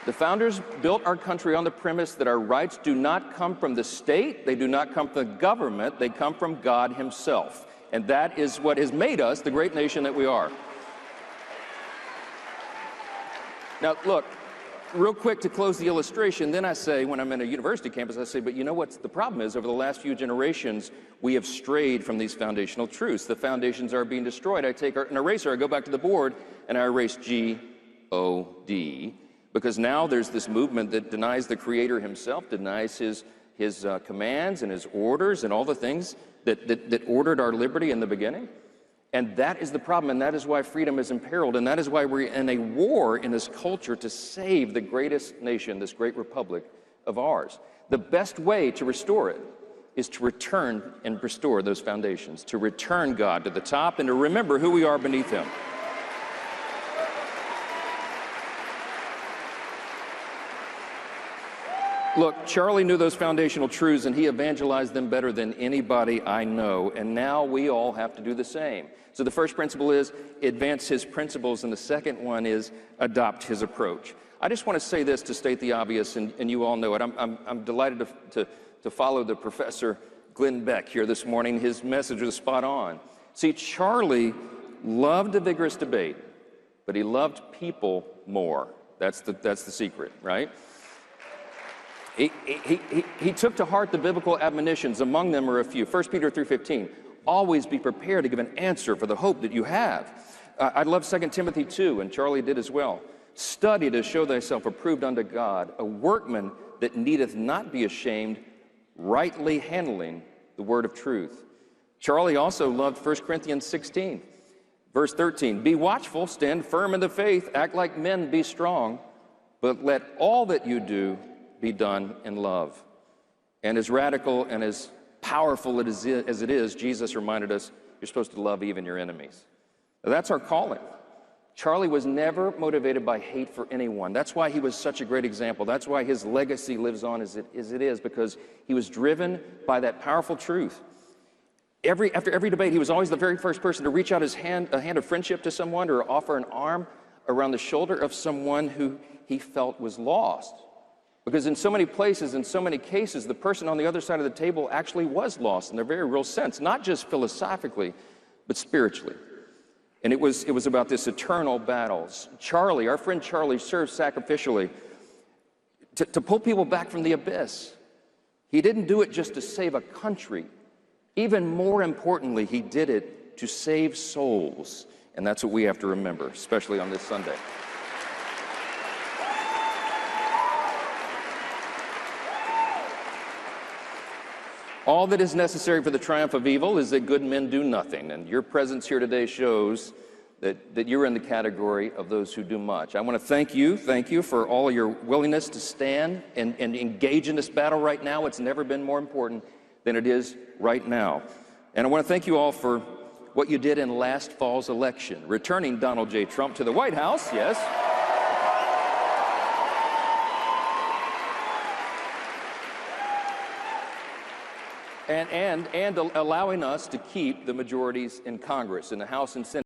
The founders built our country on the premise that our rights do not come from the state, they do not come from the government, they come from God himself. And that is what has made us the great nation that we are. Now, look, real quick to close the illustration, then I say, when I'm in a university campus, I say, but you know what the problem is? Over the last few generations, we have strayed from these foundational truths. The foundations are being destroyed. I take an eraser, I go back to the board, and I erase G-O-D, because now there's this movement that denies the Creator himself, denies his commands and his orders and all the things that ordered our liberty in the beginning. And that is the problem, and that is why freedom is imperiled, and that is why we're in a war in this culture to save the greatest nation, this great republic of ours. The best way to restore it is to return and restore those foundations, to return God to the top and to remember who we are beneath him. Look, Charlie knew those foundational truths, and he evangelized them better than anybody I know, and now we all have to do the same. So the first principle is advance his principles, and the second one is adopt his approach. I just want to say this to state the obvious, and you all know it. I'm delighted to follow the Professor Glenn Beck here this morning. His message was spot on. See, Charlie loved a vigorous debate, but he loved people more. That's the secret, right? He took to heart the biblical admonitions. Among them are a few. 1 Peter 3:15, always be prepared to give an answer for the hope that you have. I love 2 Timothy 2, and Charlie did as well. Study to show thyself approved unto God, a workman that needeth not be ashamed, rightly handling the word of truth. Charlie also loved 1 Corinthians 16, verse 13. Be watchful, stand firm in the faith, act like men, be strong, but let all that you do be done in love. And as radical and as powerful as it is, Jesus reminded us, you're supposed to love even your enemies. Now, that's our calling. Charlie was never motivated by hate for anyone. That's why he was such a great example. That's why his legacy lives on as it is, because he was driven by that powerful truth. After every debate, he was always the very first person to reach out a hand of friendship to someone or offer an arm around the shoulder of someone who he felt was lost. Because in so many places, in so many cases, the person on the other side of the table actually was lost in a very real sense, not just philosophically, but spiritually. And it was about this eternal battle. Charlie, our friend Charlie, served sacrificially to pull people back from the abyss. He didn't do it just to save a country. Even more importantly, he did it to save souls. And that's what we have to remember, especially on this Sunday. All that is necessary for the triumph of evil is that good men do nothing. And your presence here today shows that you're in the category of those who do much. I want to thank you for all your willingness to stand and engage in this battle right now. It's never been more important than it is right now. And I want to thank you all for what you did in last fall's election, returning Donald J. Trump to the White House, yes. And allowing us to keep the majorities in Congress, in the House and Senate.